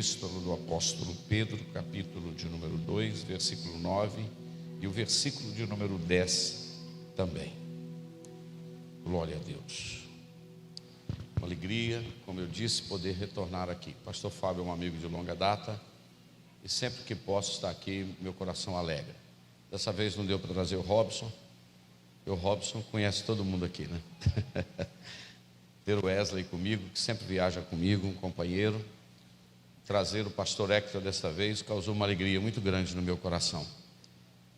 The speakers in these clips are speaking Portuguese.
epístola do apóstolo Pedro, capítulo de número 2, versículo 9, e o versículo de número 10 também. Glória a Deus. Uma alegria, como eu disse, poder retornar aqui. Pastor Fábio é um amigo de longa data e sempre que posso estar aqui, meu coração alegra. Dessa vez não deu para trazer o Robson, porque o Robson conhece todo mundo aqui, né? Ter o Wesley comigo, que sempre viaja comigo, um companheiro. Trazer o pastor Hector dessa vez causou uma alegria muito grande no meu coração.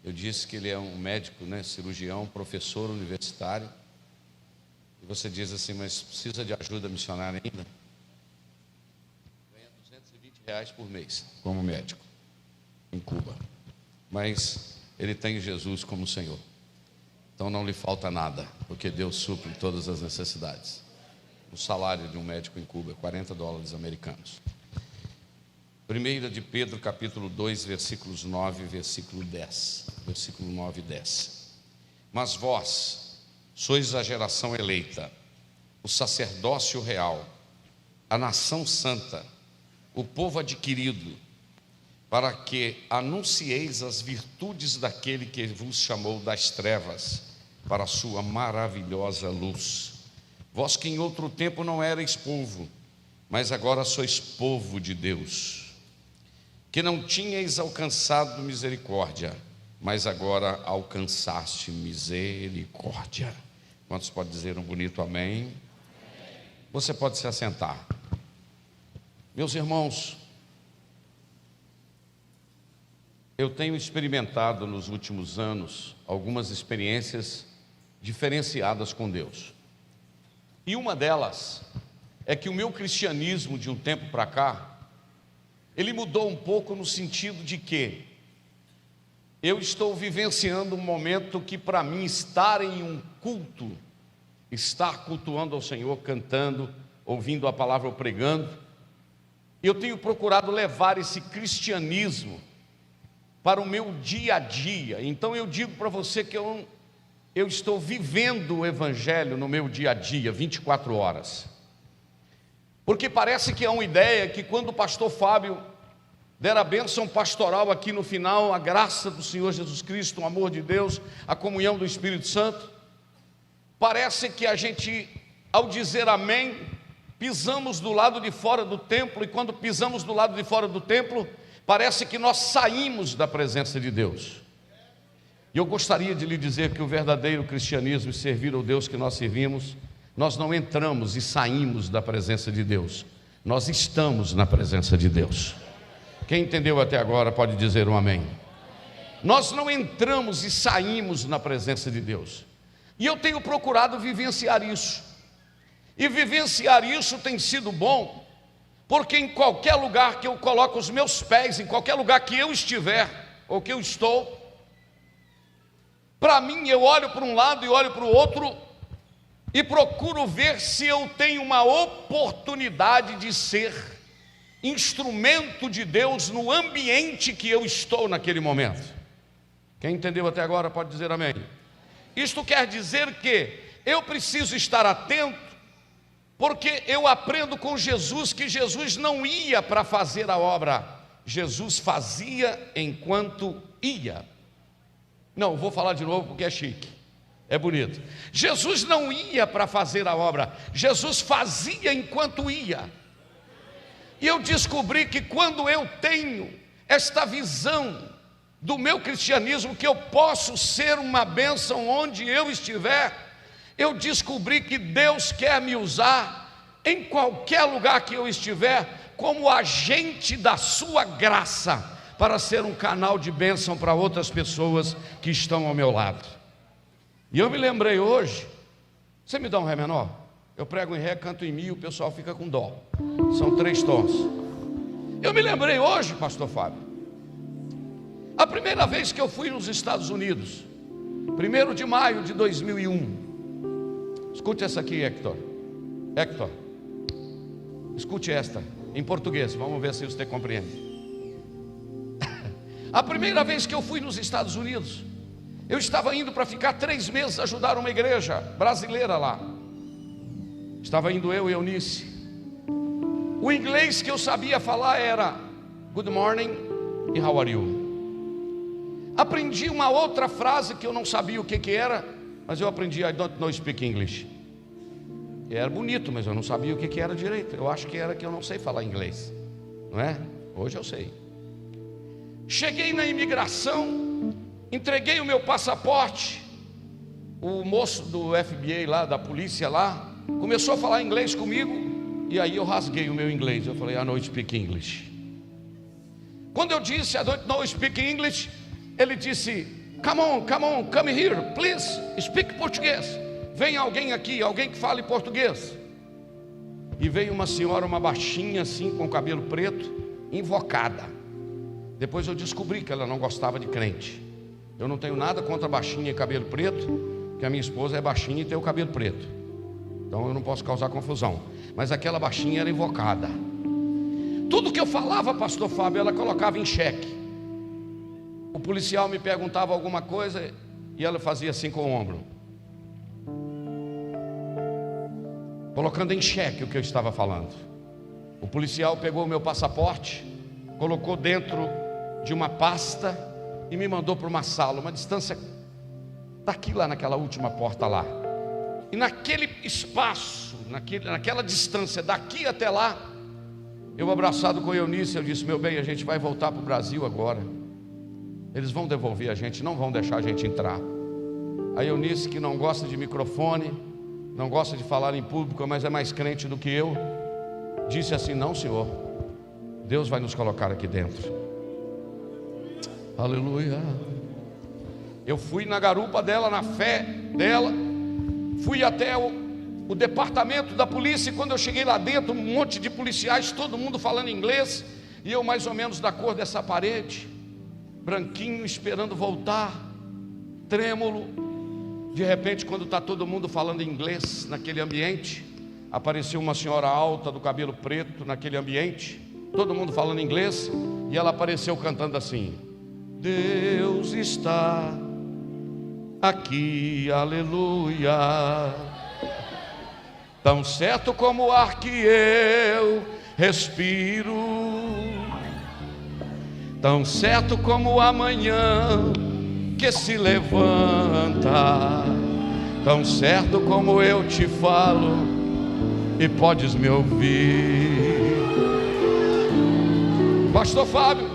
Eu disse que ele é um médico, né, cirurgião, professor universitário. E você diz assim, mas precisa de ajuda missionária ainda? Ganha R$220 por mês como médico em Cuba. Mas ele tem Jesus como Senhor. Então não lhe falta nada, porque Deus supre todas as necessidades. O salário de um médico em Cuba é $40 americanos. 1 de Pedro, capítulo 2, versículos 9 e versículo 10. Versículo 9 e 10. Mas vós sois a geração eleita, o sacerdócio real, a nação santa, o povo adquirido, para que anuncieis as virtudes daquele que vos chamou das trevas para a sua maravilhosa luz. Vós que em outro tempo não erais povo, mas agora sois povo de Deus, que não tinhais alcançado misericórdia, mas agora alcançaste misericórdia. Quantos podem dizer um bonito amém? Você pode se assentar. Meus irmãos, eu tenho experimentado nos últimos anos algumas experiências diferenciadas com Deus. E uma delas é que o meu cristianismo de um tempo para cá, ele mudou um pouco no sentido de que eu estou vivenciando um momento que para mim estar em um culto, estar cultuando ao Senhor, cantando, ouvindo a palavra ou pregando, eu tenho procurado levar esse cristianismo para o meu dia a dia. Então eu digo para você que eu estou vivendo o Evangelho no meu dia a dia, 24 horas. Porque parece que há uma ideia que quando o pastor Fábio der a bênção pastoral aqui no final, a graça do Senhor Jesus Cristo, o amor de Deus, a comunhão do Espírito Santo, parece que a gente, ao dizer amém, pisamos do lado de fora do templo, e quando pisamos do lado de fora do templo, parece que nós saímos da presença de Deus. E eu gostaria de lhe dizer que o verdadeiro cristianismo e servir ao Deus que nós servimos, nós não entramos e saímos da presença de Deus, nós estamos na presença de Deus. Quem entendeu até agora pode dizer um amém. Nós não entramos e saímos na presença de Deus. E eu tenho procurado vivenciar isso. E vivenciar isso tem sido bom, porque em qualquer lugar que eu coloco os meus pés, em qualquer lugar que eu estiver, ou que eu estou, para mim eu olho para um lado e olho para o outro, e procuro ver se eu tenho uma oportunidade de ser instrumento de Deus no ambiente que eu estou naquele momento. Quem entendeu até agora pode dizer amém. Isto quer dizer que eu preciso estar atento, porque eu aprendo com Jesus que Jesus não ia para fazer a obra, Jesus fazia enquanto ia. Não, vou falar de novo porque é chique, é bonito. Jesus não ia para fazer a obra, Jesus fazia enquanto ia. E eu descobri que quando eu tenho esta visão do meu cristianismo, que eu posso ser uma bênção onde eu estiver, eu descobri que Deus quer me usar em qualquer lugar que eu estiver, como agente da sua graça, para ser um canal de bênção para outras pessoas que estão ao meu lado. E eu me lembrei hoje, você me dá um ré menor? Eu prego em ré, canto em mi, o pessoal fica com dó. São 3 tons. Eu me lembrei hoje, pastor Fábio, a primeira vez que eu fui nos Estados Unidos, 1º de maio de 2001. Escute essa aqui, Hector. Hector, escute esta, em português, vamos ver se você compreende. A primeira vez que eu fui nos Estados Unidos, eu estava indo para ficar 3 meses ajudar uma igreja brasileira lá. Estava indo eu e Eunice. O inglês que eu sabia falar era good morning e how are you. Aprendi uma outra frase que eu não sabia o que era, mas eu aprendi I don't know speak English. E era bonito, mas eu não sabia o que era direito. Eu acho que era que eu não sei falar inglês, não é? Hoje eu sei. Cheguei na imigração, entreguei o meu passaporte. O moço do FBI lá, da polícia lá, começou a falar inglês comigo. E aí eu rasguei o meu inglês. Eu falei, I don't speak English. Quando eu disse I don't know speak English, ele disse, come here, please, speak português. Vem alguém aqui, alguém que fale português. E veio uma senhora, uma baixinha assim, com cabelo preto, invocada. Depois eu descobri que ela não gostava de crente. Eu não tenho nada contra baixinha e cabelo preto, porque a minha esposa é baixinha e tem o cabelo preto. Então eu não posso causar confusão. Mas aquela baixinha era invocada. Tudo que eu falava, pastor Fábio, ela colocava em xeque. O policial me perguntava alguma coisa e ela fazia assim com o ombro, colocando em xeque o que eu estava falando. O policial pegou o meu passaporte, colocou dentro de uma pasta e me mandou para uma sala, uma distância daqui lá naquela última porta lá. E naquele espaço, naquela distância daqui até lá, eu abraçado com Eunice, eu disse, meu bem, a gente vai voltar para o Brasil agora. Eles vão devolver a gente, não vão deixar a gente entrar. A Eunice, que não gosta de microfone, não gosta de falar em público, mas é mais crente do que eu, disse assim, não senhor, Deus vai nos colocar aqui dentro. Aleluia. Eu fui na garupa dela, na fé dela, fui até o departamento da polícia, e quando eu cheguei lá dentro, um monte de policiais, todo mundo falando inglês, e eu mais ou menos da cor dessa parede, branquinho, esperando voltar, trêmulo. De repente, quando está todo mundo falando inglês naquele ambiente, apareceu uma senhora alta, do cabelo preto, naquele ambiente, todo mundo falando inglês, e ela apareceu cantando assim, Deus está aqui, aleluia, tão certo como o ar que eu respiro, tão certo como o amanhã que se levanta, tão certo como eu te falo e podes me ouvir. Pastor Fábio,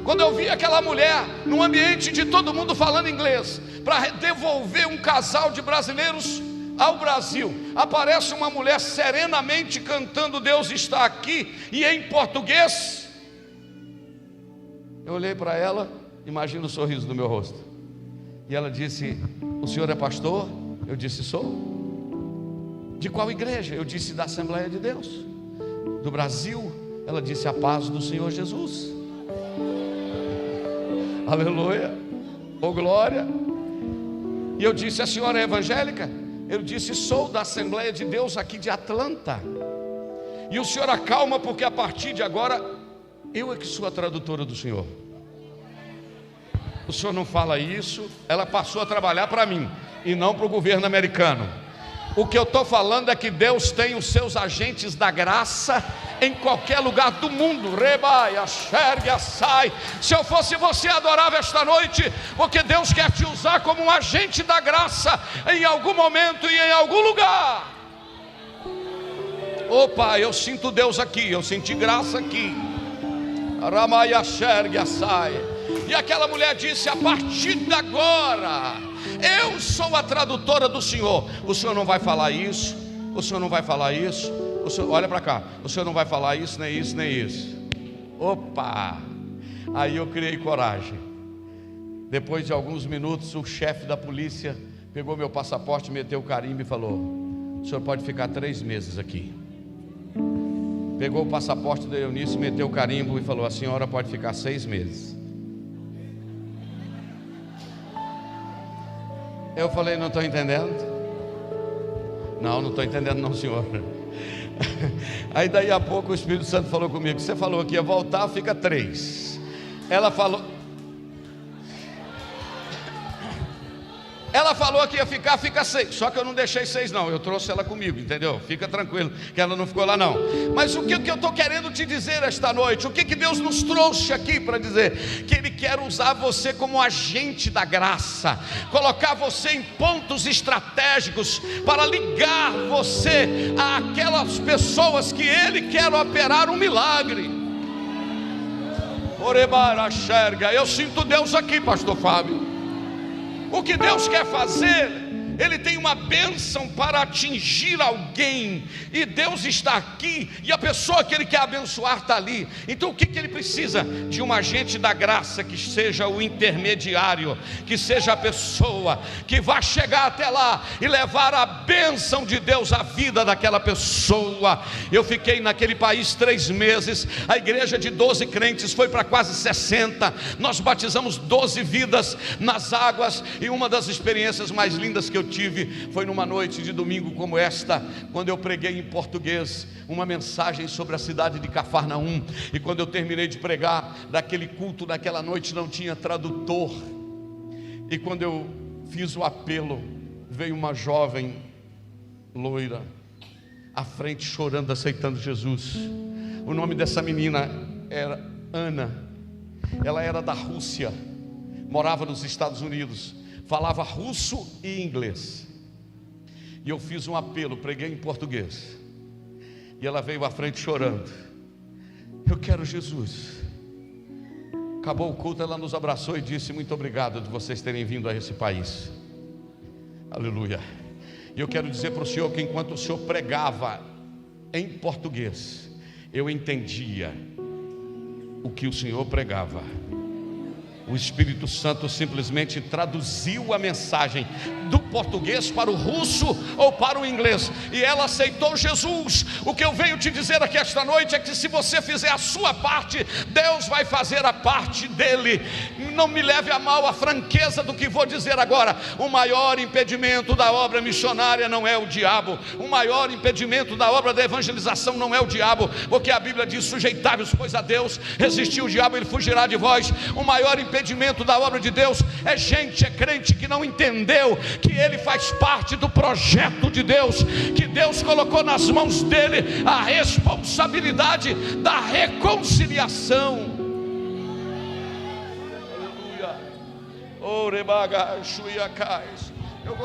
quando eu vi aquela mulher num ambiente de todo mundo falando inglês, para devolver um casal de brasileiros ao Brasil, aparece uma mulher serenamente cantando Deus está aqui, e em português. Eu olhei para ela, imagina o sorriso do meu rosto, e ela disse, o senhor é pastor? Eu disse, sou. De qual igreja? Eu disse, da Assembleia de Deus do Brasil. Ela disse, a paz do Senhor Jesus. Aleluia, oh glória. E eu disse, a senhora é evangélica? Eu disse, sou da Assembleia de Deus aqui de Atlanta. E o senhor acalma, porque a partir de agora eu é que sou a tradutora do senhor. O senhor não fala isso. Ela passou a trabalhar para mim e não para o governo americano. O que eu estou falando é que Deus tem os seus agentes da graça em qualquer lugar do mundo. Rebaia, xerga, sai. Se eu fosse você, adorava esta noite, porque Deus quer te usar como um agente da graça em algum momento e em algum lugar. Opa, eu sinto Deus aqui, eu senti graça aqui. Ramaia, xerga, sai. E aquela mulher disse, a partir de agora eu sou a tradutora do senhor. O senhor não vai falar isso, o senhor não vai falar isso, o senhor, olha para cá, o senhor não vai falar isso, nem isso, nem isso. Opa, aí eu criei coragem. Depois de alguns minutos, o chefe da polícia pegou meu passaporte, meteu o carimbo e falou, o senhor pode ficar 3 meses aqui. Pegou o passaporte da Eunice, meteu o carimbo e falou, a senhora pode ficar 6 meses. Eu falei, não estou entendendo. Não estou entendendo não, senhor. Aí daí a pouco o Espírito Santo falou comigo, você falou que ia voltar, fica 3. Ela falou Ela falou que ia ficar, fica 6. Só que eu não deixei 6 não, eu trouxe ela comigo, entendeu? Fica tranquilo, que ela não ficou lá não. Mas o que eu estou querendo te dizer esta noite? O que Deus nos trouxe aqui para dizer? Que Ele quer usar você como agente da graça, colocar você em pontos estratégicos para ligar você àquelas pessoas que Ele quer operar um milagre. Eu sinto Deus aqui, pastor Fábio. O que Deus quer fazer, Ele tem uma bênção para atingir alguém, e Deus está aqui, e a pessoa que Ele quer abençoar está ali. Então o que Ele precisa? De um agente da graça, que seja o intermediário, que seja a pessoa que vai chegar até lá e levar a bênção de Deus à vida daquela pessoa. Eu fiquei naquele país 3 meses, a igreja de 12 crentes foi para quase 60, nós batizamos 12 vidas nas águas, e uma das experiências mais lindas que eu tive foi numa noite de domingo como esta, quando eu preguei em português uma mensagem sobre a cidade de Cafarnaum. E quando eu terminei de pregar, daquele culto naquela noite não tinha tradutor, e quando eu fiz o apelo, veio uma jovem loira à frente chorando, aceitando Jesus. O nome dessa menina era Ana. Ela era da Rússia, morava nos Estados Unidos, falava russo e inglês. E eu fiz um apelo, preguei em português, e ela veio à frente chorando: eu quero Jesus. Acabou o culto, ela nos abraçou e disse: muito obrigado de vocês terem vindo a esse país. Aleluia. E eu quero dizer para o senhor que enquanto o senhor pregava em português, eu entendia o que o senhor pregava. O Espírito Santo simplesmente traduziu a mensagem do português para o russo ou para o inglês, e ela aceitou Jesus. O que eu venho te dizer aqui esta noite é que se você fizer a sua parte, Deus vai fazer a parte dele. Não me leve a mal a franqueza do que vou dizer agora. O maior impedimento da obra missionária não é o diabo. O maior impedimento da obra da evangelização não é o diabo, porque a Bíblia diz: sujeitai-vos pois a Deus, resistir o diabo, ele fugirá de vós. O maior impedimento da obra de Deus é gente, é crente que não entendeu que ele faz parte do projeto de Deus, que Deus colocou nas mãos dele a responsabilidade da reconciliação. Aleluia. Eu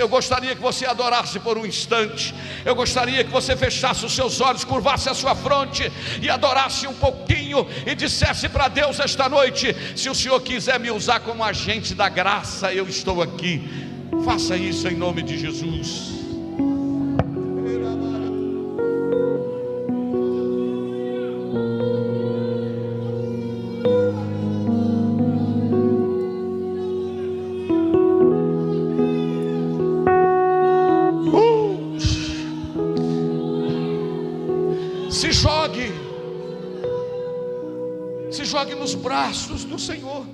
gostaria que você adorasse por um instante. Eu gostaria que você fechasse os seus olhos, curvasse a sua fronte e adorasse um pouquinho e dissesse para Deus esta noite: se o Senhor quiser me usar como agente da graça, eu estou aqui. Faça isso em nome de Jesus. Se jogue nos braços do Senhor.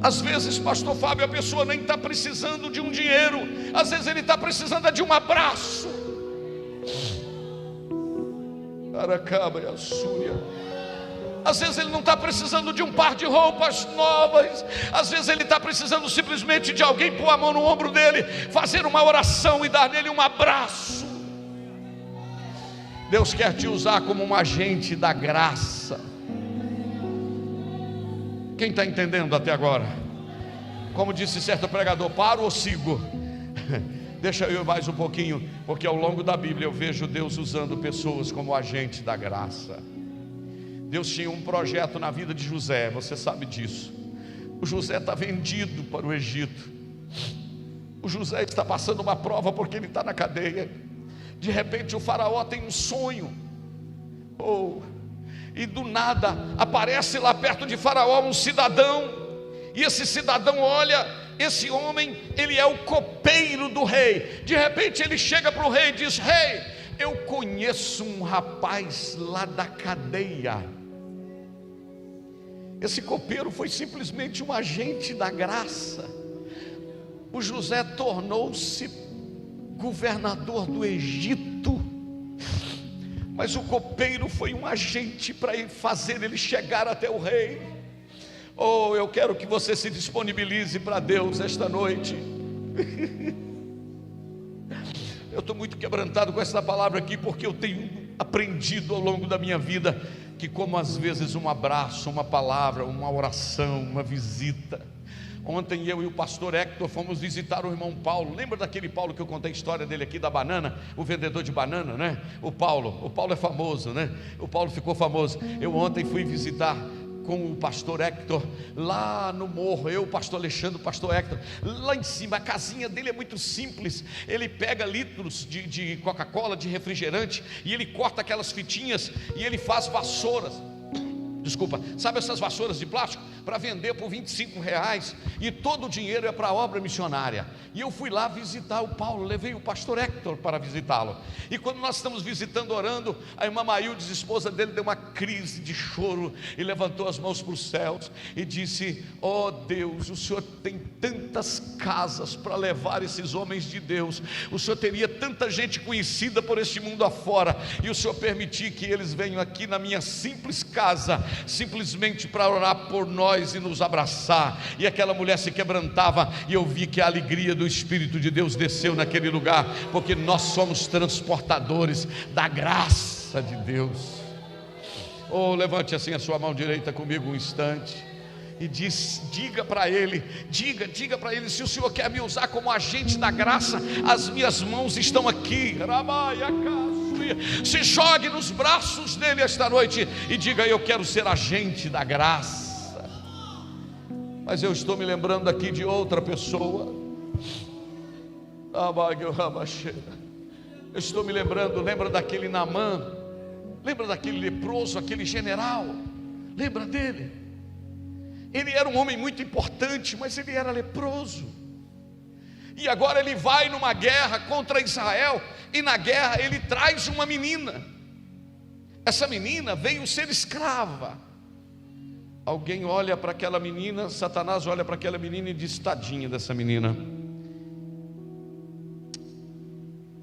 Às vezes, pastor Fábio, a pessoa nem está precisando de um dinheiro, às vezes ele está precisando de um abraço. Aracaba e Assúria. Às vezes ele não está precisando de um par de roupas novas, às vezes ele está precisando simplesmente de alguém pôr a mão no ombro dele, fazer uma oração e dar nele um abraço. Deus quer te usar como um agente da graça. Quem está entendendo até agora? Como disse certo pregador: paro ou sigo? Deixa eu mais um pouquinho, porque ao longo da Bíblia eu vejo Deus usando pessoas como agente da graça. Deus tinha um projeto na vida de José, você sabe disso. O José está vendido para o Egito. O José está passando uma prova porque ele está na cadeia. De repente o faraó tem um sonho, e do nada aparece lá perto de faraó um cidadão, e esse cidadão olha, esse homem, ele é o copeiro do rei. De repente ele chega para o rei e diz: rei, eu conheço um rapaz lá da cadeia. Esse copeiro foi simplesmente um agente da graça. O José tornou-se governador do Egito, mas o copeiro foi um agente para fazer ele chegar até o rei. Oh, eu quero que você se disponibilize para Deus esta noite. Eu estou muito quebrantado com essa palavra aqui, porque eu tenho aprendido ao longo da minha vida que, como às vezes um abraço, uma palavra, uma oração, uma visita. Ontem eu e o pastor Hector fomos visitar o irmão Paulo. Lembra daquele Paulo que eu contei a história dele aqui da banana? O vendedor de banana, né? O Paulo é famoso, né? O Paulo ficou famoso. Eu ontem fui visitar com o pastor Hector lá no morro, eu, o pastor Alexandre, o pastor Hector, lá em cima. A casinha dele é muito simples. Ele pega litros de Coca-Cola, de refrigerante, e ele corta aquelas fitinhas e ele faz vassouras. Desculpa, sabe essas vassouras de plástico? Para vender por R$25, e todo o dinheiro é para a obra missionária. E eu fui lá visitar o Paulo, levei o pastor Hector para visitá-lo. E quando nós estamos visitando, orando, a irmã Maildes, esposa dele, deu uma crise de choro e levantou as mãos para os céus e disse: ó Deus, o Senhor tem tantas casas para levar esses homens de Deus, o Senhor teria tanta gente conhecida por este mundo afora, e o Senhor permitir que eles venham aqui na minha simples casa, simplesmente para orar por nós e nos abraçar. E aquela mulher se quebrantava, e eu vi que a alegria do Espírito de Deus desceu naquele lugar, porque nós somos transportadores da graça de Deus. Oh, levante assim a sua mão direita comigo um instante e diga para ele, diga para ele: se o Senhor quer me usar como agente da graça, as minhas mãos estão aqui. Se jogue nos braços dele esta noite e diga: eu quero ser agente da graça. Mas eu estou me lembrando aqui de outra pessoa. Eu estou me lembrando, lembra daquele Naamã? Lembra daquele leproso, aquele general? Lembra dele? Ele era um homem muito importante, mas ele era leproso. E agora ele vai numa guerra contra Israel, e na guerra ele traz uma menina. Essa menina veio ser escrava. Alguém olha para aquela menina, Satanás olha para aquela menina e diz: tadinha dessa menina.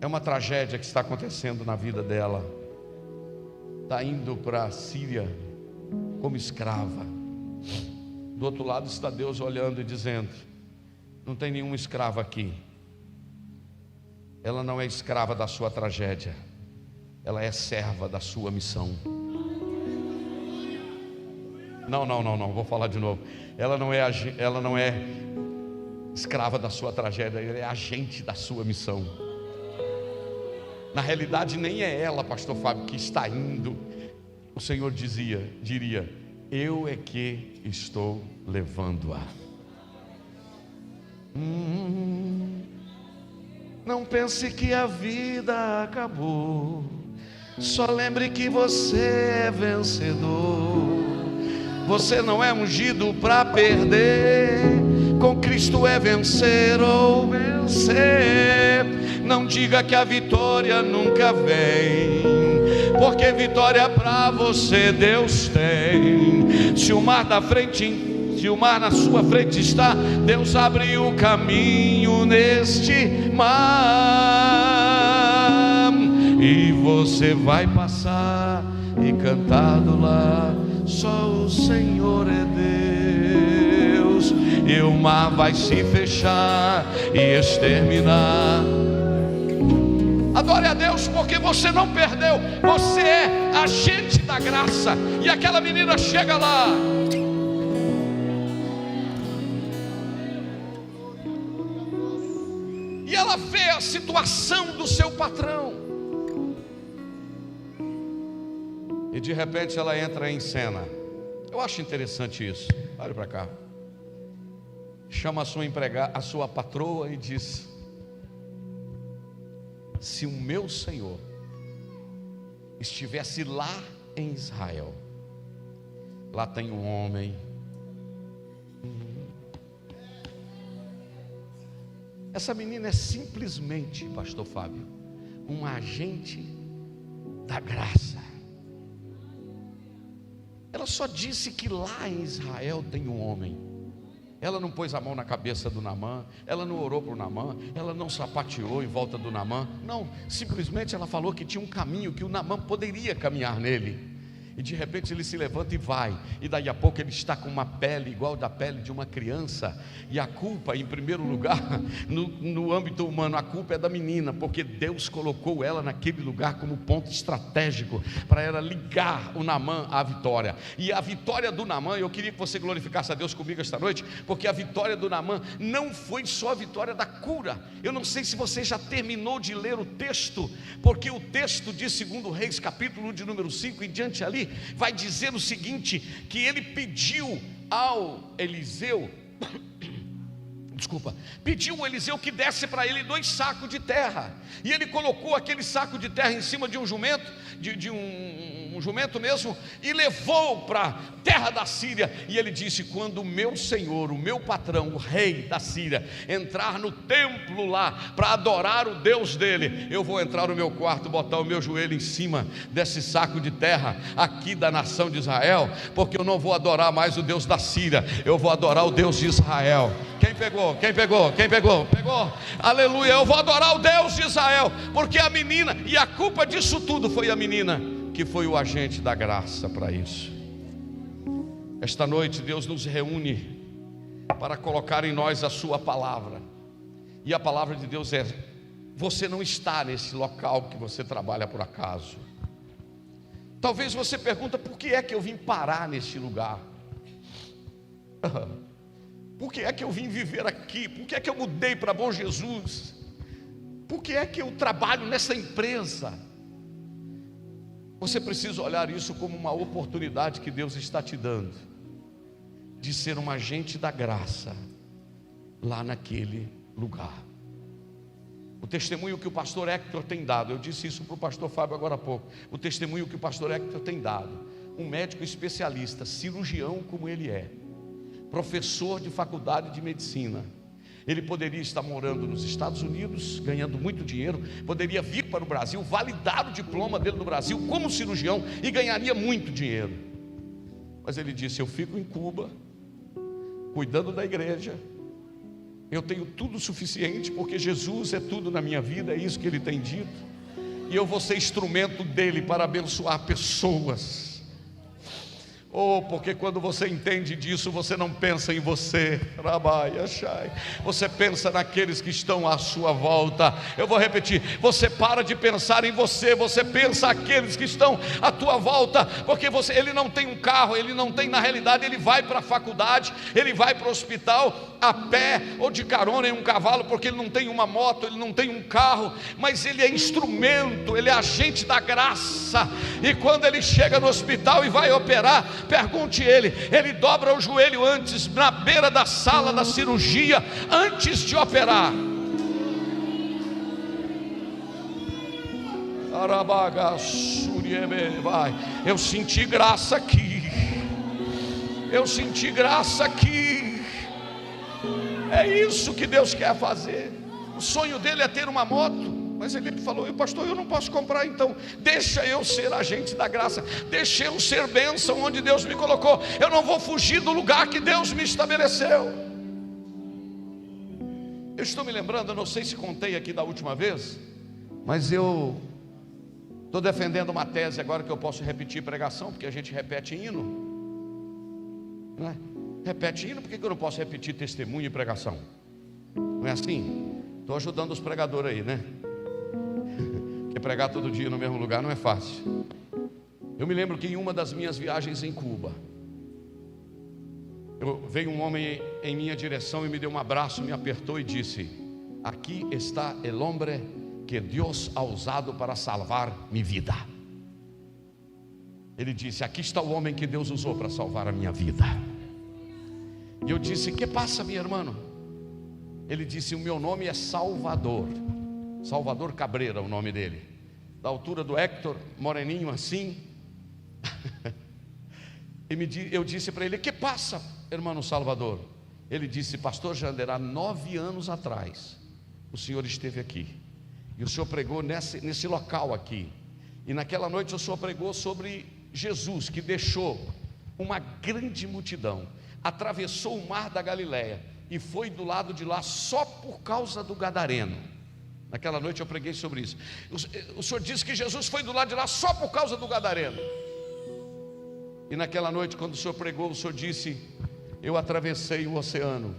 É uma tragédia que está acontecendo na vida dela. Está indo para a Síria como escrava. Do outro lado está Deus olhando e dizendo: não tem nenhuma escrava aqui. Ela não é escrava da sua tragédia, ela é serva da sua missão. Não, vou falar de novo. Ela não é escrava da sua tragédia, ela é agente da sua missão. Na realidade, nem é ela, pastor Fábio, que está indo. O Senhor diria: eu é que estou levando-a. Não pense que a vida acabou, só lembre que você é vencedor. Você não é ungido para perder, com Cristo é vencer ou vencer. Não diga que a vitória nunca vem, porque vitória para você Deus tem. Se o mar na sua frente está, Deus abre o caminho neste mar, e você vai passar e cantar do lá: só o Senhor é Deus. E o mar vai se fechar e exterminar. Adore a Deus, porque você não perdeu, você é agente da graça. E aquela menina chega lá, e ela vê a situação do seu patrão, e de repente ela entra em cena. Eu acho interessante isso. Olha para cá. Chama a sua empregada, a sua patroa, e diz: se o meu Senhor estivesse lá em Israel, lá tem um homem. Essa menina é simplesmente, pastor Fábio, um agente da graça. Ela só disse que lá em Israel tem um homem. Ela não pôs a mão na cabeça do Naamã, ela não orou para o Naamã, ela não sapateou em volta do Naamã. Não, simplesmente ela falou que tinha um caminho que o Naamã poderia caminhar nele. E de repente ele se levanta e vai, e daí a pouco ele está com uma pele igual da pele de uma criança. E a culpa, em primeiro lugar, no âmbito humano, a culpa é da menina, porque Deus colocou ela naquele lugar como ponto estratégico para ela ligar o Naamã à vitória. E a vitória do Naamã, eu queria que você glorificasse a Deus comigo esta noite, porque a vitória do Naamã não foi só a vitória da cura. Eu não sei se você já terminou de ler o texto, porque o texto de 2 Reis, capítulo de número 5 e diante ali, vai dizer o seguinte, que ele pediu ao Eliseu, pediu ao Eliseu que desse para ele 2 sacos de terra, e ele colocou aquele saco de terra em cima de um jumento, um jumento mesmo, e levou para a terra da Síria. E ele disse: quando o meu senhor, o meu patrão, o rei da Síria, entrar no templo lá para adorar o Deus dele, eu vou entrar no meu quarto, botar o meu joelho em cima desse saco de terra aqui da nação de Israel, porque eu não vou adorar mais o Deus da Síria, eu vou adorar o Deus de Israel. Quem pegou? Quem pegou? Quem pegou? Pegou? Aleluia! Eu vou adorar o Deus de Israel, porque a menina, e a culpa disso tudo foi a menina, que foi o agente da graça para isso. Esta noite Deus nos reúne para colocar em nós a sua palavra, e a palavra de Deus é: você não está nesse local que você trabalha por acaso. Talvez você pergunta: por que é que eu vim parar nesse lugar? Por que é que eu vim viver aqui? Por que é que eu mudei para Bom Jesus? Por que é que eu trabalho nessa empresa? Você precisa olhar isso como uma oportunidade que Deus está te dando, de ser um agente da graça, lá naquele lugar. O testemunho que o pastor Hector tem dado, eu disse isso para o pastor Fábio agora há pouco, o testemunho que o pastor Hector tem dado, um médico especialista, cirurgião como ele é, professor de faculdade de medicina. Ele poderia estar morando nos Estados Unidos, ganhando muito dinheiro, poderia vir para o Brasil, validar o diploma dele no Brasil como cirurgião e ganharia muito dinheiro. Mas ele disse: eu fico em Cuba, cuidando da igreja, eu tenho tudo suficiente, porque Jesus é tudo na minha vida, é isso que ele tem dito, e eu vou ser instrumento dele para abençoar pessoas. Oh, porque quando você entende disso, você não pensa em você, você pensa naqueles que estão à sua volta. Eu vou repetir: você para de pensar em você, você pensa naqueles que estão à tua volta, porque ele não tem um carro, ele não tem, na realidade, ele vai para a faculdade, ele vai para o hospital a pé ou de carona em um cavalo, porque ele não tem uma moto, ele não tem um carro, mas ele é instrumento, ele é agente da graça. E quando ele chega no hospital e vai operar, pergunte ele dobra o joelho antes, na beira da sala da cirurgia, antes de operar. Eu senti graça aqui, eu senti graça aqui. É isso que Deus quer fazer. O sonho dele é ter uma moto, mas ele falou: pastor, eu não posso comprar, então deixa eu ser agente da graça, deixa eu ser bênção onde Deus me colocou. Eu não vou fugir do lugar que Deus me estabeleceu. Eu estou me lembrando, eu não sei se contei aqui da última vez, mas eu estou defendendo uma tese agora que eu posso repetir pregação, porque a gente repete hino, não é? Repete hino, por que eu não posso repetir testemunho e pregação? Não é assim? Estou ajudando os pregadores aí, né? Porque pregar todo dia no mesmo lugar não é fácil. Eu me lembro que em uma das minhas viagens em Cuba, veio um homem em minha direção e me deu um abraço, me apertou e disse: aqui está el hombre que Deus ha usado para salvar minha vida. Ele disse: aqui está o homem que Deus usou para salvar a minha vida. E eu disse: que passa, meu irmão? Ele disse: o meu nome é Salvador Cabreira, o nome dele, da altura do Hector, moreninho assim. Eu disse para ele: que passa, irmão Salvador? Ele disse: pastor Jander, há 9 anos atrás o senhor esteve aqui, e o senhor pregou nesse local aqui, e naquela noite o senhor pregou sobre Jesus, que deixou uma grande multidão, atravessou o mar da Galileia e foi do lado de lá só por causa do gadareno. Naquela noite eu preguei sobre isso. O senhor disse que Jesus foi do lado de lá só por causa do gadareno. E naquela noite, quando o senhor pregou, o senhor disse: eu atravessei o oceano,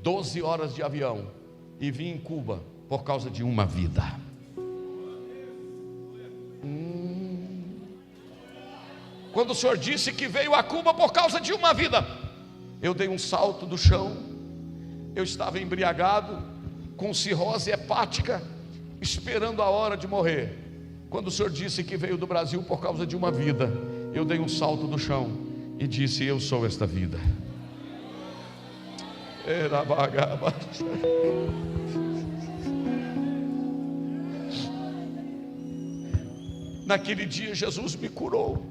12 horas de avião, e vim em Cuba por causa de uma vida. Quando o senhor disse que veio a Cuba por causa de uma vida, eu dei um salto do chão. Eu estava embriagado, com cirrose hepática, esperando a hora de morrer. Quando o senhor disse que veio do Brasil por causa de uma vida, eu dei um salto do chão e disse: eu sou esta vida. Naquele dia Jesus me curou.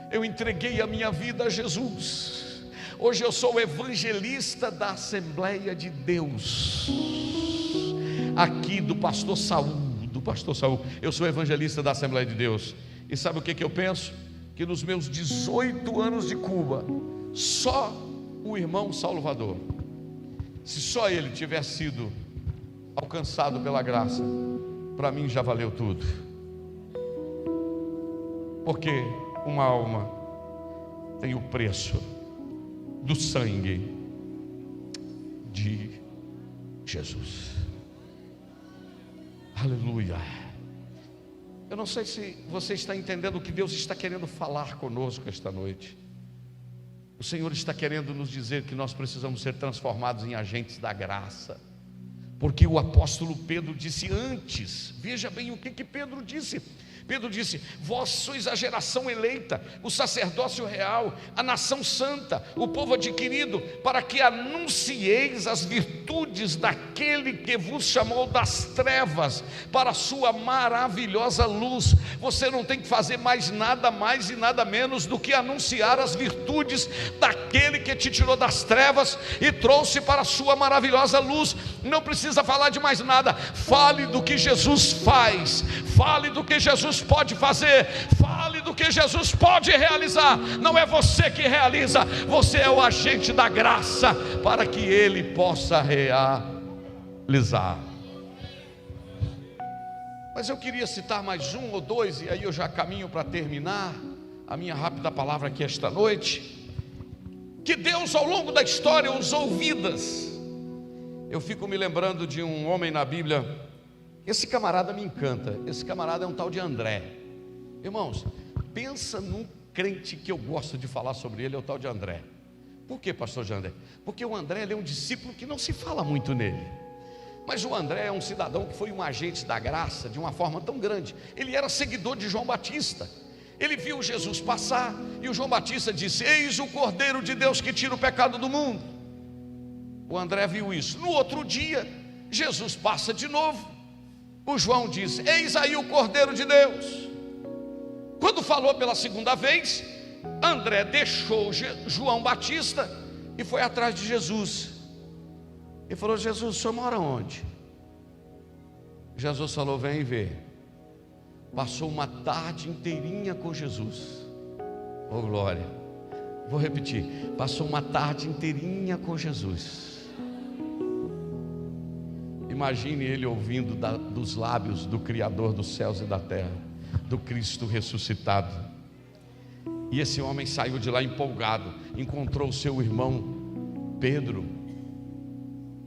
Eu entreguei a minha vida a Jesus. Hoje eu sou evangelista da Assembleia de Deus, aqui do pastor Saul. Eu sou evangelista da Assembleia de Deus. E sabe o que eu penso? Que nos meus 18 anos de Cuba, só o irmão Salvador, se só ele tivesse sido alcançado pela graça, para mim já valeu tudo. Porque uma alma tem o preço do sangue de Jesus. Aleluia. Eu não sei se você está entendendo o que Deus está querendo falar conosco esta noite. O Senhor está querendo nos dizer que nós precisamos ser transformados em agentes da graça. Porque o apóstolo Pedro disse antes, veja bem o que Pedro disse. Pedro disse: vós sois a geração eleita, o sacerdócio real, a nação santa, o povo adquirido, para que anuncieis as virtudes daquele que vos chamou das trevas para a sua maravilhosa luz. Você não tem que fazer nada mais e nada menos do que anunciar as virtudes daquele que te tirou das trevas e trouxe para a sua maravilhosa luz. Não precisa falar de mais nada. Fale do que Jesus faz, fale do que Jesus pode fazer, fale do que Jesus pode realizar. Não é você que realiza, você é o agente da graça para que Ele possa realizar. Mas eu queria citar mais um ou dois, e aí eu já caminho para terminar a minha rápida palavra aqui esta noite. Que Deus ao longo da história usou vidas. Eu fico me lembrando de um homem na Bíblia. Esse camarada me encanta. Esse camarada é um tal de André. Irmãos, pensa num crente que eu gosto de falar sobre ele, é o tal de André. Por que, pastor Jander? Porque o André, ele é um discípulo que não se fala muito nele. Mas o André é um cidadão que foi um agente da graça de uma forma tão grande. Ele era seguidor de João Batista. Ele viu Jesus passar e o João Batista disse: eis o Cordeiro de Deus que tira o pecado do mundo. O André viu isso. No outro dia, Jesus passa de novo. O João disse: eis aí o Cordeiro de Deus. Quando falou pela segunda vez, André deixou João Batista e foi atrás de Jesus. Ele falou: Jesus, o senhor mora onde? Jesus falou: vem e vê. Passou uma tarde inteirinha com Jesus. Oh glória. Vou repetir. Passou uma tarde inteirinha com Jesus. Imagine ele ouvindo dos lábios do Criador dos céus e da terra, do Cristo ressuscitado. E esse homem saiu de lá empolgado, encontrou o seu irmão Pedro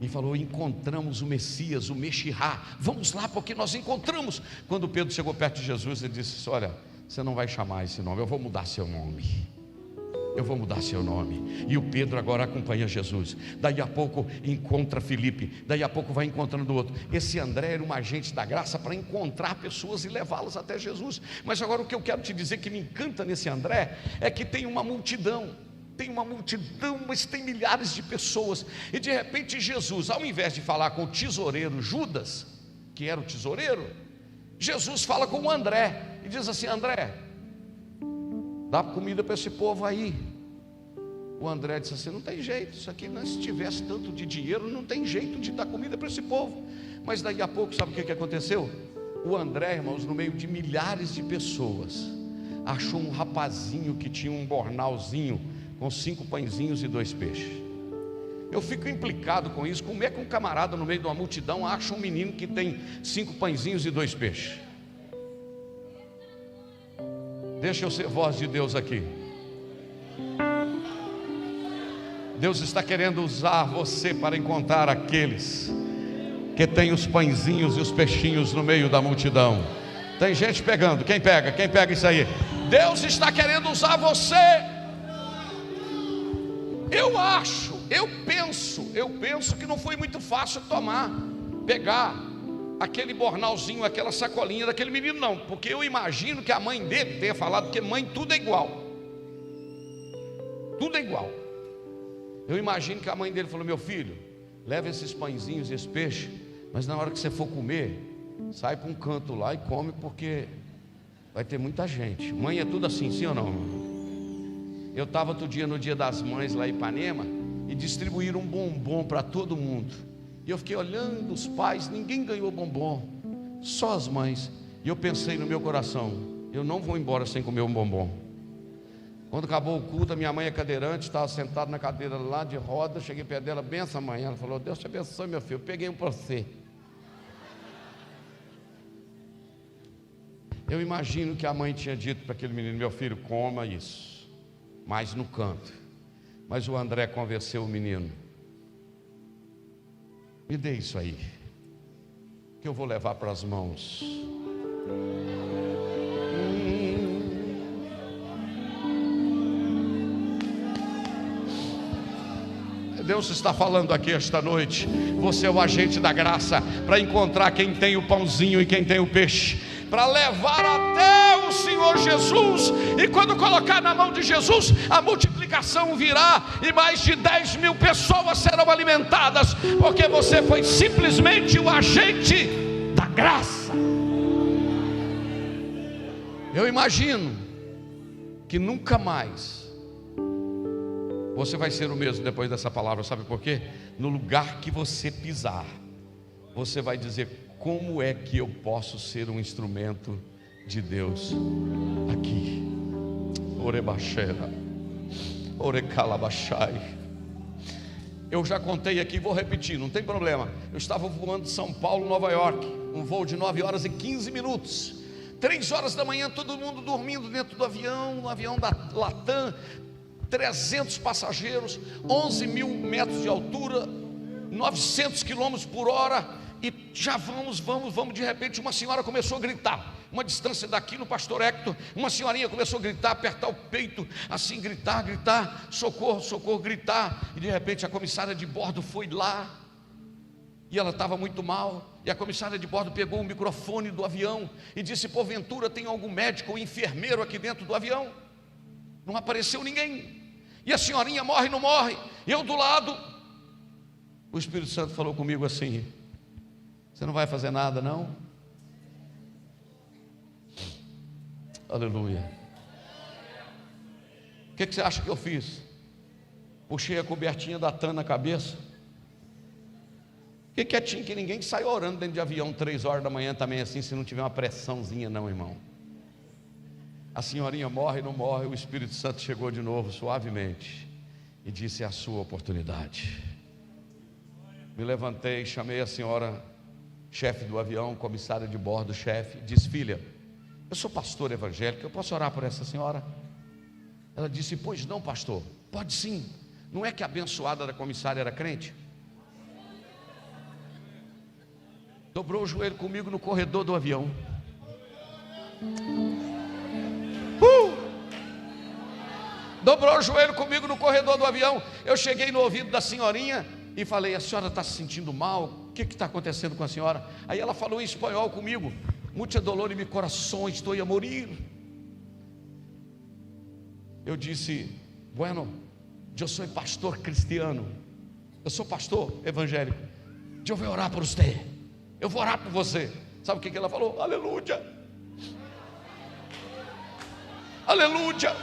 e falou: encontramos o Messias, o Mexirá, vamos lá porque nós encontramos. Quando Pedro chegou perto de Jesus, ele disse: olha, você não vai chamar esse nome, eu vou mudar seu nome. Eu vou mudar seu nome. E o Pedro agora acompanha Jesus. Daí a pouco encontra Filipe. Daí a pouco vai encontrando outro. Esse André era um agente da graça para encontrar pessoas e levá-las até Jesus. Mas agora o que eu quero te dizer que me encanta nesse André é que tem uma multidão. Tem uma multidão, mas tem milhares de pessoas. E de repente Jesus, ao invés de falar com o tesoureiro Judas, que era o tesoureiro, Jesus fala com o André e diz assim: André, dá comida para esse povo aí. O André disse assim: não tem jeito, isso aqui, se tivesse tanto de dinheiro, não tem jeito de dar comida para esse povo. Mas daí a pouco, sabe o que aconteceu? O André, irmãos, no meio de milhares de pessoas, achou um rapazinho que tinha um bornalzinho com 5 pãezinhos e 2 peixes. Eu fico implicado com isso. Como é que um camarada no meio de uma multidão acha um menino que tem 5 pãezinhos e 2 peixes? Deixa eu ser voz de Deus aqui. Deus está querendo usar você para encontrar aqueles que tem os pãezinhos e os peixinhos no meio da multidão. Tem gente pegando. Quem pega? Quem pega isso aí? Deus está querendo usar você. Eu penso que não foi muito fácil pegar aquele bornalzinho, aquela sacolinha daquele menino, não, porque eu imagino que a mãe dele tenha falado que mãe tudo é igual. Tudo é igual. Eu imagino que a mãe dele falou: meu filho, leva esses pãezinhos e esse peixe, mas na hora que você for comer, sai para um canto lá e come, porque vai ter muita gente. Mãe é tudo assim, sim ou não? Eu estava outro dia no Dia das Mães lá em Ipanema e distribuíram um bombom para todo mundo. E eu fiquei olhando os pais, ninguém ganhou bombom, só as mães. E eu pensei no meu coração: eu não vou embora sem comer um bombom. Quando acabou o culto, a minha mãe é cadeirante, estava sentada na cadeira lá de roda. Cheguei perto dela: benção, mãe. Ela falou: Deus te abençoe, meu filho. Eu peguei um para você. Eu imagino que a mãe tinha dito para aquele menino: meu filho, coma isso, mas no canto. Mas o André convenceu o menino: me dê isso aí, que eu vou levar para as mãos. Deus está falando aqui esta noite. Você é o agente da graça para encontrar quem tem o pãozinho e quem tem o peixe, para levar até o Senhor Jesus. E quando colocar na mão de Jesus, a multiplicação virá e mais de 10.000 pessoas serão alimentadas, porque você foi simplesmente o agente da graça. Eu imagino que nunca mais você vai ser o mesmo depois dessa palavra. Sabe por quê? No lugar que você pisar, você vai dizer: como é que eu posso ser um instrumento de Deus aqui? Orebaxera, orecalabachai. Eu já contei aqui, vou repetir, não tem problema. Eu estava voando de São Paulo, Nova York, um voo de 9 horas e 15 minutos. 3 horas da manhã, todo mundo dormindo dentro do avião, no avião da Latam, 300 passageiros, 11.000 metros de altura, 900 quilômetros por hora. E já vamos, de repente uma senhora começou a gritar, uma distância daqui no Pastor Hector, uma senhorinha começou a gritar, apertar o peito, assim, gritar, socorro, socorro, gritar. E de repente a comissária de bordo foi lá, e ela estava muito mal, e a comissária de bordo pegou o microfone do avião e disse: porventura tem algum médico ou enfermeiro aqui dentro do avião? Não apareceu ninguém. E a senhorinha morre, não morre. Eu do lado. O Espírito Santo falou comigo assim: você não vai fazer nada, não? Aleluia. O que você acha que eu fiz? Puxei a cobertinha da TAN na cabeça. Fiquei quietinho, que ninguém sai orando dentro de avião 3 horas da manhã também assim, se não tiver uma pressãozinha, não, irmão. A senhorinha morre, não morre. O Espírito Santo chegou de novo, suavemente, e disse: é a sua oportunidade. Me levantei, chamei a senhora chefe do avião, comissária de bordo, chefe. Disse: filha, eu sou pastor evangélico, eu posso orar por essa senhora? Ela disse: pois não, pastor. Pode sim. Não é que a abençoada da comissária era crente? Dobrou o joelho comigo no corredor do avião. Dobrou o joelho comigo no corredor do avião. Eu cheguei no ouvido da senhorinha e falei: a senhora está se sentindo mal? O que está acontecendo com a senhora? Aí ela falou em espanhol comigo: mucho dolor em meu coração, estou a morir. Eu disse: bueno, eu sou pastor cristiano, eu sou pastor evangélico, eu vou orar por você, eu vou orar por você. Sabe o que ela falou? Aleluia, aleluia.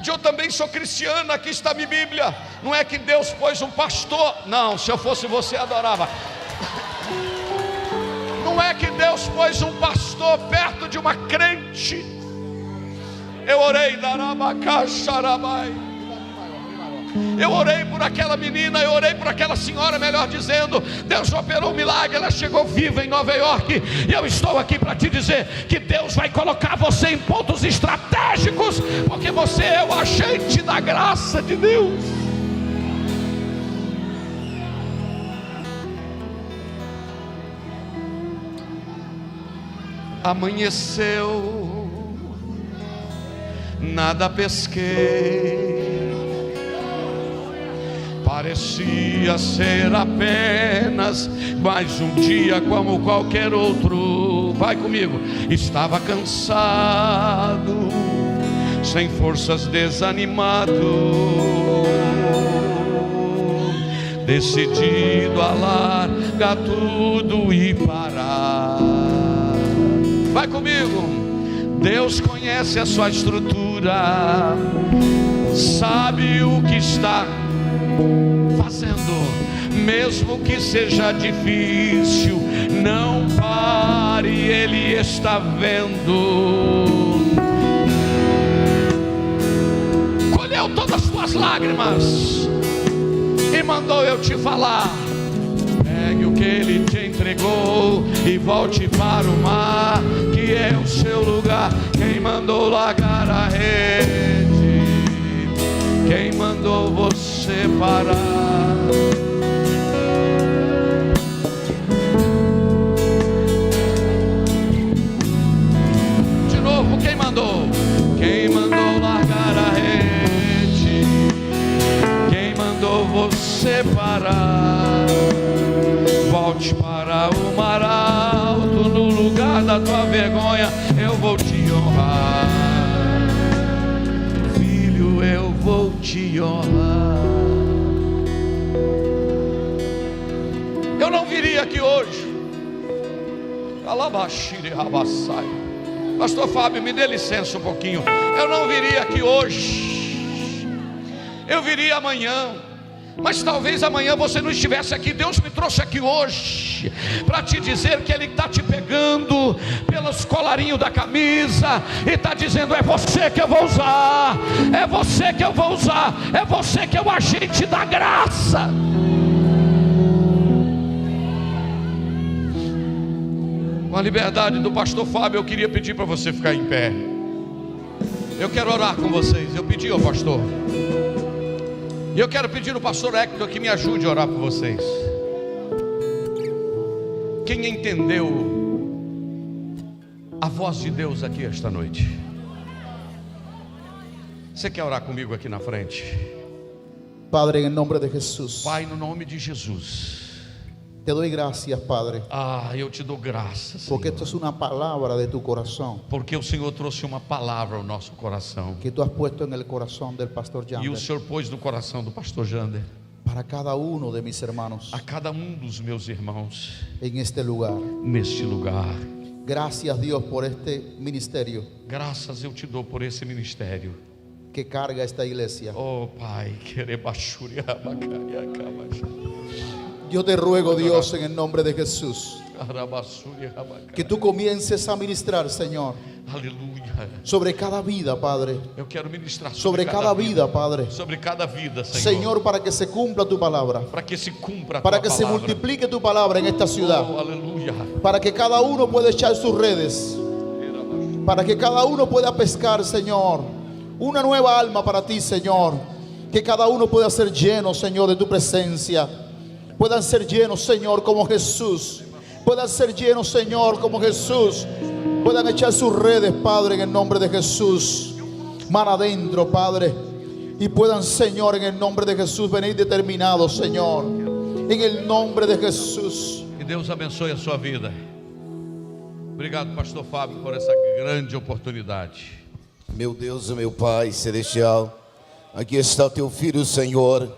Eu também sou cristiana, aqui está a minha Bíblia. Não é que Deus pôs um pastor, não, se eu fosse você adorava. Não é que Deus pôs um pastor perto de uma crente. Eu orei, Eu orei por aquela menina, eu orei por aquela senhora, melhor dizendo. Deus operou um milagre, ela chegou viva em Nova York. E eu estou aqui para te dizer que Deus vai colocar você em pontos estratégicos, porque você é o agente da graça de Deus. Amanheceu, nada pesquei, parecia ser apenas mais um dia como qualquer outro. Vai comigo. Estava cansado, sem forças, desanimado, decidido a largar tudo e parar. Vai comigo. Deus conhece a sua estrutura, sabe o que está fazendo, mesmo que seja difícil, não pare, Ele está vendo. Colheu todas as tuas lágrimas e mandou eu te falar: pegue o que Ele te entregou e volte para o mar, que é o seu lugar. Quem mandou largar a rede? Quem mandou você parar? De novo, quem mandou? Quem mandou largar a rede? Quem mandou você parar? Volte para o mar alto, no lugar da tua vergonha eu vou te honrar. Filho, eu vou te honrar. Eu não viria aqui hoje. Pastor Fábio, me dê licença um pouquinho. Eu não viria aqui hoje. Eu viria amanhã. Mas talvez amanhã você não estivesse aqui. Deus me trouxe aqui hoje para te dizer que Ele está te pegando pelos colarinhos da camisa e está dizendo: é você que eu vou usar, é você que eu vou usar, é você que é o agente da graça. Com a liberdade do pastor Fábio, eu queria pedir para você ficar em pé. Eu quero orar com vocês. Eu pedi ao pastor, e eu quero pedir ao pastor Hector que me ajude a orar por vocês. Quem entendeu a voz de Deus aqui esta noite? Você quer orar comigo aqui na frente? Padre, en el nombre de Jesús, Pai, no nome de Jesus, te doy gracias, Padre, eu te dou graças, porque Senhor, esto es una palabra de tu corazón porque o Senhor trouxe uma palavra ao nosso coração, que tú has puesto en el corazón del pastor e o Jander Senhor pôs no coração do pastor Jander, para cada uno de mis hermanos a cada dos meus irmãos en este lugar. neste lugar. Gracias, Dios, por este ministerio Graças eu te dou por esse ministério. que carga esta iglesia. Oh Pai, Yo te ruego, Dios, en el nombre de Jesús, que tú comiences a ministrar, Señor, aleluia. sobre cada vida, Padre, Eu quero ministrar sobre cada vida, Padre, sobre cada vida, Senhor, Señor, para que se cumpla tu palabra, para que se cumpra a para tua que se palavra. multiplique tu palabra en esta ciudad, Oh, aleluia. para que cada uno pueda echar sus redes, para que cada uno pueda pescar, Señor, una nueva alma para ti, Señor, que cada uno pueda ser lleno, Señor, de tu presencia, puedan ser llenos, Señor, como Jesús, puedan ser llenos, Señor, como Jesús, puedan echar sus redes, Padre, en el nombre de Jesús, mar adentro, Padre, y puedan, Señor, en el nombre de Jesús, venir determinados, Señor, en el nombre de Jesús. Que Deus abençoe a sua vida. Obrigado, pastor Fábio, por essa grande oportunidade. Meu Deus e meu Pai celestial, aqui está o teu filho, Senhor,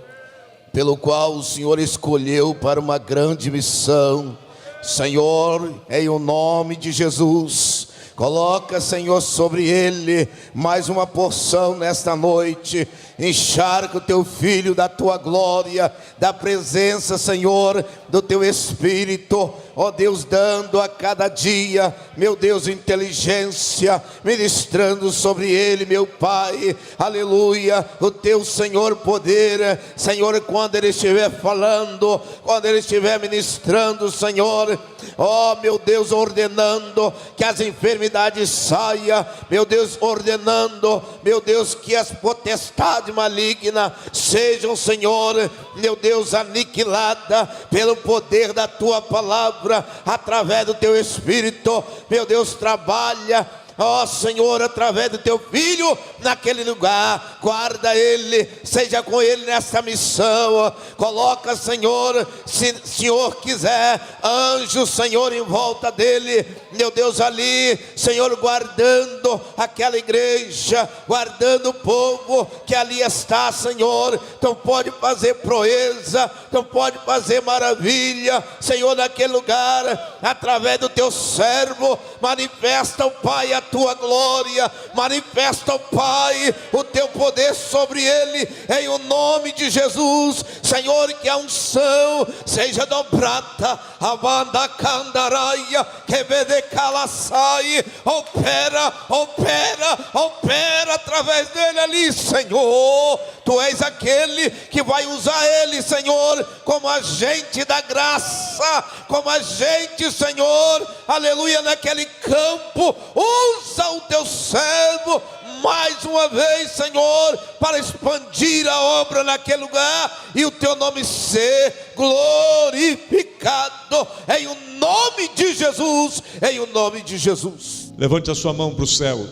pelo qual o Senhor escolheu para uma grande missão. Senhor, em o nome de Jesus, coloca, Senhor, sobre ele mais uma porção nesta noite. encharca o teu filho da tua glória, da presença, Senhor, do teu Espírito. Ó Deus, dando a cada dia, meu Deus, inteligência, ministrando sobre ele, meu Pai, aleluia, o teu, Senhor, poder, Senhor, quando ele estiver falando, quando ele estiver ministrando, Senhor, ó meu Deus, ordenando que as enfermidades saiam, meu Deus, ordenando, meu Deus, que as potestades malignas sejam, Senhor, meu Deus, aniquiladas pelo poder da tua palavra, através do teu Espírito, meu Deus, trabalha, ó Senhor, através do teu filho naquele lugar, guarda ele, seja com ele nessa missão, coloca, Senhor, se o Senhor quiser, anjos, Senhor, em volta dele, meu Deus, ali, Senhor, guardando aquela igreja, guardando o povo que ali está, Senhor. Então pode fazer proeza, então pode fazer maravilha, Senhor, naquele lugar, através do teu servo, manifesta, o Pai, a tua glória, manifesta, ó Pai, o teu poder sobre ele, em o nome de Jesus, Senhor, que a unção seja dobrada, a banda candaraia, que vede calaçai, opera, opera, opera através dele ali, Senhor. Tu és aquele que vai usar ele, Senhor, como agente da graça, como agente, Senhor, aleluia, naquele campo. Usa o teu servo mais uma vez, Senhor, para expandir a obra naquele lugar e o teu nome ser glorificado, em o nome de Jesus, em o nome de Jesus. Levante a sua mão para o céu.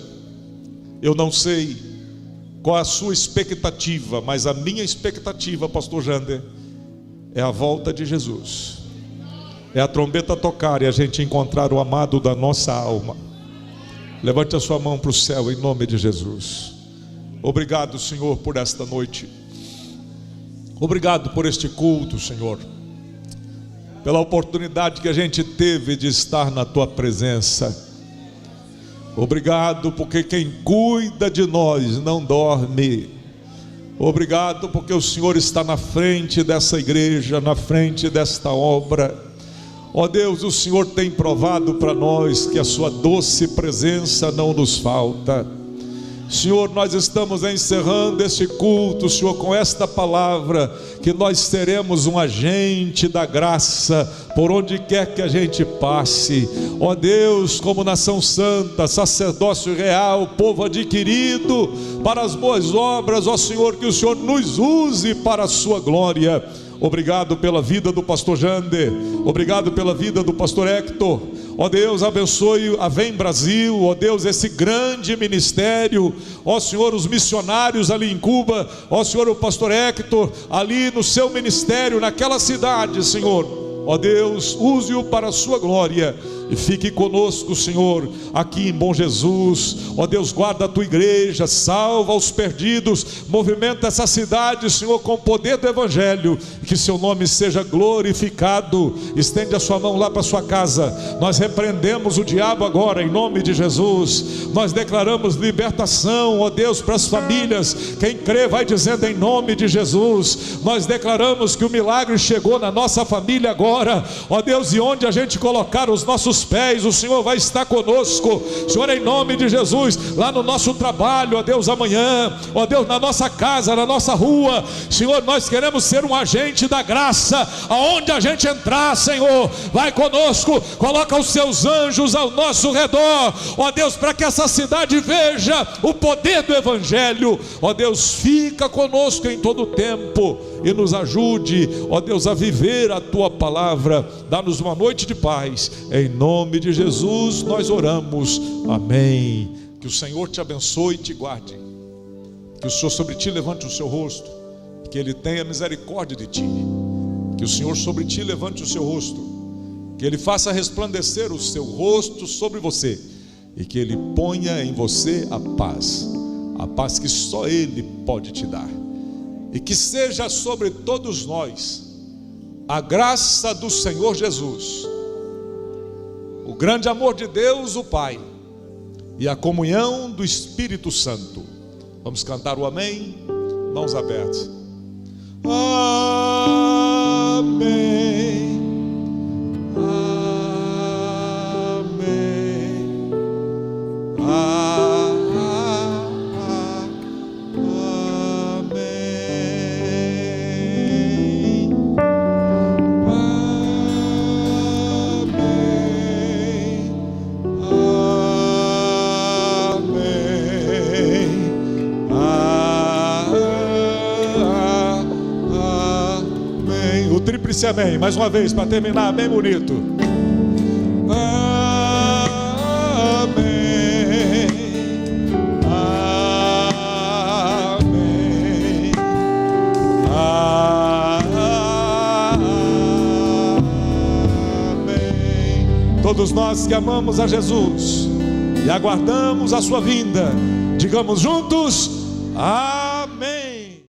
Eu não sei qual a sua expectativa, mas a minha expectativa, pastor Jander, é a volta de Jesus, é a trombeta tocar e a gente encontrar o amado da nossa alma. Levante a sua mão para o céu em nome de Jesus. Obrigado, Senhor, por esta noite. Obrigado por este culto, Senhor, pela oportunidade que a gente teve de estar na tua presença. Obrigado porque quem cuida de nós não dorme. Obrigado porque o Senhor está na frente dessa igreja, na frente desta obra. Ó Deus, o Senhor tem provado para nós que a sua doce presença não nos falta. Senhor, nós estamos encerrando este culto, Senhor, com esta palavra, que nós seremos um agente da graça, por onde quer que a gente passe. Ó Deus, como nação santa, sacerdócio real, povo adquirido para as boas obras, ó Senhor, que o Senhor nos use para a sua glória. Obrigado pela vida do pastor Jander, obrigado pela vida do pastor Hector. Ó Deus, abençoe a Vem Brasil, ó Deus, esse grande ministério. Ó Senhor, os missionários ali em Cuba, ó Senhor, o pastor Hector ali no seu ministério, naquela cidade, Senhor. Ó Deus, use-o para a sua glória e fique conosco, Senhor, aqui em Bom Jesus. Ó Deus, guarda a tua igreja, salva os perdidos, movimenta essa cidade, Senhor, com o poder do Evangelho, e que seu nome seja glorificado. Estende a sua mão lá para a sua casa. Nós repreendemos o diabo agora em nome de Jesus. Nós declaramos libertação, ó Deus, para as famílias. Quem crê vai dizendo em nome de Jesus. Nós declaramos que o milagre chegou na nossa família agora, ó Deus, e onde a gente colocar os nossos pés, o Senhor vai estar conosco. Senhor, em nome de Jesus, lá no nosso trabalho, ó Deus, amanhã, ó Deus, na nossa casa, na nossa rua, Senhor, nós queremos ser um agente da graça. Aonde a gente entrar, Senhor, vai conosco, coloca os seus anjos ao nosso redor, ó Deus, para que essa cidade veja o poder do Evangelho. Ó Deus, fica conosco em todo o tempo e nos ajude, ó Deus, a viver a tua palavra. Dá-nos uma noite de paz, em nome de Jesus nós oramos, amém. Que o Senhor te abençoe e te guarde, que o Senhor sobre ti levante o seu rosto, que Ele tenha misericórdia de ti, que o Senhor sobre ti levante o seu rosto, que Ele faça resplandecer o seu rosto sobre você, e que Ele ponha em você a paz que só Ele pode te dar. E que seja sobre todos nós a graça do Senhor Jesus, o grande amor de Deus o Pai e a comunhão do Espírito Santo. Vamos cantar o amém. Mãos abertas. Amém. Amém. Tríplice amém, mais uma vez, para terminar bem bonito. Amém, amém, amém. Todos nós que amamos a Jesus e aguardamos a sua vinda, digamos juntos: amém.